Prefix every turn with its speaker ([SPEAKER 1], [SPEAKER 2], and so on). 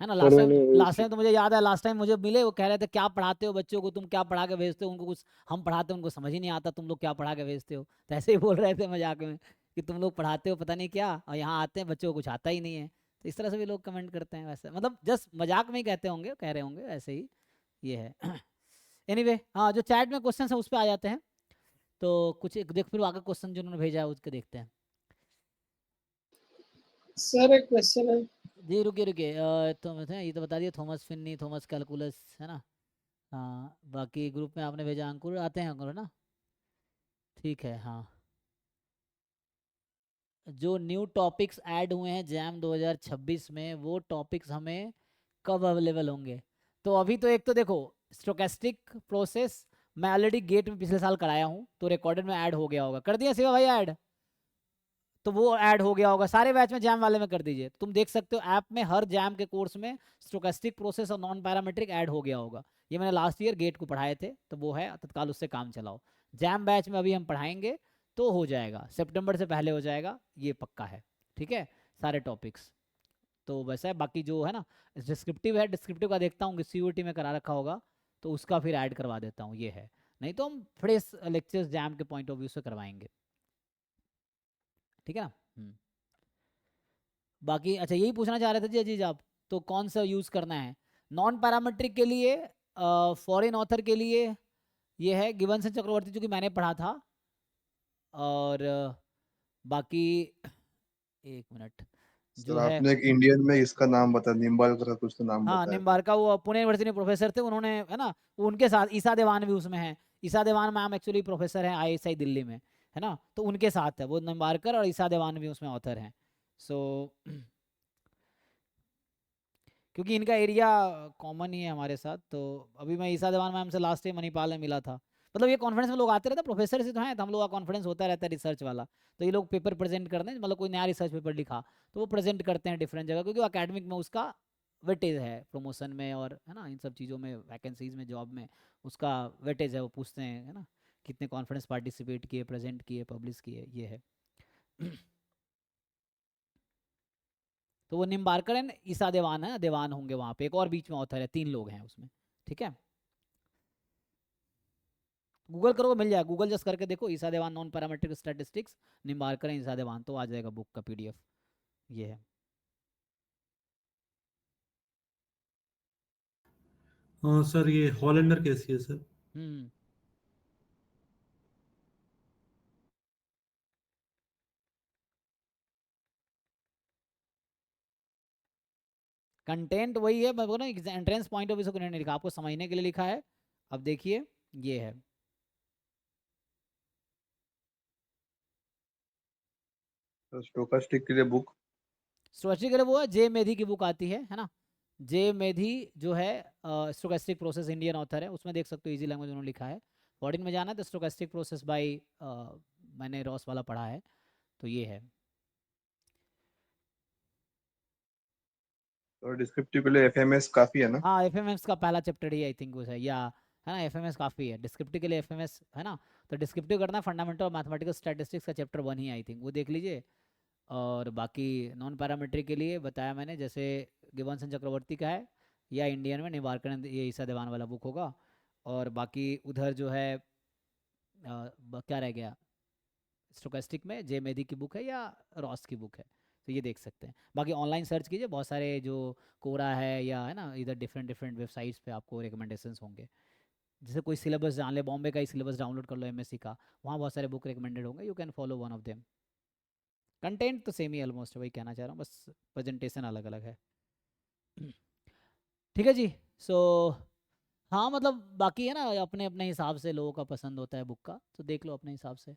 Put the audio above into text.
[SPEAKER 1] है ना।
[SPEAKER 2] नहीं
[SPEAKER 1] लास्ट टाइम तो मुझे याद है, लास्ट टाइम मुझे मिले, वो कह रहे थे क्या पढ़ाते हो बच्चों को, तुम क्या पढ़ा के भेजते हो उनको, कुछ हम पढ़ाते हैं उनको समझ ही नहीं आता, तुम लोग क्या पढ़ा के भेजते हो। तो ऐसे ही बोल रहे थे मजाक में कि तुम लोग पढ़ाते हो पता नहीं क्या, और यहाँ आते हैं बच्चों को कुछ आता ही नहीं है। तो इस तरह से भी लोग कमेंट करते हैं, वैसे मतलब जस्ट मजाक में ही कहते होंगे, कह रहे होंगे ऐसे ही, ये है। एनीवे हाँ, जो चैट में क्वेश्चन है उस पर आ जाते हैं। तो कुछ एक देख, फिर आगे क्वेश्चन जो उन्होंने भेजा है उसके देखते हैं।
[SPEAKER 2] सर एक क्वेश्चन है।
[SPEAKER 1] जी रुकिए रुकिए, तो मैं ये तो बता दिया, थॉमस फिन्नी, थॉमस कैलकुलस, है ना। हाँ बाकी ग्रुप में आपने भेजा, अंकुर आते हैं, अंकुर है ना, ठीक है हाँ। जो न्यू टॉपिक्स ऐड हुए हैं जैम 2026 में, वो टॉपिक्स हमें कब अवेलेबल होंगे? तो अभी तो एक तो देखो, स्टोकेस्टिक प्रोसेस मैं ऑलरेडी गेट में पिछले साल कराया हूँ, तो रिकॉर्डेड में ऐड हो गया होगा, कर दिया शिवा भाई ऐड? तो वो ऐड हो गया होगा सारे बैच में, जैम वाले में कर दीजिए, तुम देख सकते हो ऐप में हर जैम के कोर्स में स्टोकेस्टिक प्रोसेस और नॉन पैरामीट्रिक ऐड हो गया होगा। ये मैंने लास्ट ईयर गेट को पढ़ाए थे, तो वो है तत्काल, उससे काम चलाओ। जैम बैच में अभी हम पढ़ाएंगे तो हो जाएगा, सितंबर से पहले हो जाएगा, ये पक्का है, ठीक है, सारे टॉपिक्स। तो वैसा है, बाकी जो है ना डिस्क्रिप्टिव है, डिस्क्रिप्टिव का देखता हूँ कि सीयूटी में करा रखा होगा, तो उसका फिर ऐड करवा देता हूँ, ये है। नहीं तो हम फ्रेश लेक्चर्स जैम के पॉइंट ऑफ व्यू से करवाएंगे, ठीक है ना। बाकी अच्छा यही पूछना चाह रहे थे जी अजीज आप, तो कौन सा यूज़ करना है? नॉन पैरामेट्रिक के लिए, फॉरेन ऑथर के लिए ये है गिबन्सन चक्रवर्ती, जो कि मैंने पढ़ा था। और बाकी एक मिनट,
[SPEAKER 3] सर
[SPEAKER 1] जो है,
[SPEAKER 3] आपने एक इंडियन में इसका नाम बताया, निम्बालकर का कुछ तो नाम
[SPEAKER 1] हाँ
[SPEAKER 3] बताया था।
[SPEAKER 1] निम्बारका, वो पुणे यूनिवर्सिटी में प्रोफेसर थे उन्होंने, है ना, वो उनके साथ ईसा देवान भी उसमें है। ईसा देवान मैम एक्चुअली प्रोफेसर है आईएसआई दिल्ली में, है ना, तो उनके साथ है वो, निम्बारकर और ईसा देवान भी उसमें ऑथर हैं। सो क्योंकि इनका एरिया कॉमन ही है हमारे साथ, तो अभी मैं ईसा देवान मैम से लास्ट टाइम मणिपाल में मिला था। मतलब ये कॉन्फ्रेंस में लोग आते रहते हैं, प्रोफेसर से तो हैं, तो हम लोग का कॉन्फ्रेंस होता रहता है रिसर्च वाला। तो ये लोग पेपर प्रेजेंट करते हैं, मतलब कोई नया रिसर्च पेपर लिखा तो वो प्रेजेंट करते हैं डिफरेंट जगह, क्योंकि अकेडमिक में उसका वेटेज है, प्रमोशन में और है ना इन सब चीज़ों में, वैकेंसीज में, जॉब में उसका वेटेज है, वो पूछते हैं, है ना, कितने कॉन्फ्रेंस पार्टिसिपेट किए, प्रेजेंट किए, पब्लिश किए, ये है। तो वो निम्बारकर एंड ईसा देवान है, देवान होंगे वहाँ पे, एक और बीच में ऑथर है, 3 लोग हैं उसमें, ठीक है। गूगल करो मिल जाएगा, गूगल जस्ट करके देखो ईसा देवान नॉन पैरामेट्रिक स्टैटिस्टिक्स, निम्बारकर एंड ईसा देवान, तो आ जाएगा बुक का पीडीएफ, ये है।
[SPEAKER 4] हाँ सर, ये हॉलैंडर कैसी है सर?
[SPEAKER 1] हम्म कंटेंट वही है, मैं बोला एंट्रेंस पॉइंट ऑफ व्यू से नहीं लिखा, आपको समझने के लिए लिखा है। अब देखिए ये है,
[SPEAKER 3] स्टोकास्टिक के लिए बुक।
[SPEAKER 1] स्टोकेस्टिक के लिए वो है जे मेधी की बुक आती है ना, जे मेधी जो है, स्टोकेस्टिक प्रोसेस, इंडियन ऑथर है, उसमें देख सकते हो इजी लैंग्वेज उन्होंने लिखा है। 14 में जाना है तो स्टोकेस्टिक प्रोसेस बाई, मैंने रॉस वाला पढ़ा है, तो ये है।
[SPEAKER 3] और डिस्क्रिप्टिव के लिए एफएमएस काफी है ना?
[SPEAKER 1] हाँ एफएमएस का पहला चैप्टर ही आई थिंक वो है, या है ना, एफएमएस काफ़ी है, डिस्क्रिप्टिव के लिए एफएमएस है ना। तो डिस्क्रिप्टिव करना फंडामेंटल मैथमेटिकल स्टैटिस्टिक्स का चैप्टर 1 ही आई थिंक, वो देख लीजिए। और बाकी नॉन पैरामेट्रिक के लिए बताया मैंने, जैसे गिबन्सन चक्रवर्ती का है, या इंडियन में निम्बार्कर, ये ईसा देवान वाला बुक होगा। और बाकी उधर जो है, क्या रह गया, स्टोकेस्टिक में जे मेदी की बुक है या रॉस की बुक है, तो ये देख सकते हैं। बाकी ऑनलाइन सर्च कीजिए, बहुत सारे जो कोरा है या है ना, इधर डिफरेंट डिफरेंट वेबसाइट्स पे आपको रिकमेंडेशंस होंगे। जैसे कोई सिलेबस जान ले, बॉम्बे का ही सिलेबस डाउनलोड कर लो एमएससी का, वहाँ बहुत सारे बुक रिकमेंडेड होंगे, you can follow one of them. Content तो सेम ही ऑलमोस्ट, वही कहना चाह रहा हूँ, बस प्रेजेंटेशन अलग अलग है। ठीक है जी। सो हाँ मतलब बाकी है ना, अपने अपने हिसाब से लोगों का पसंद होता है बुक का, तो देख लो अपने हिसाब से।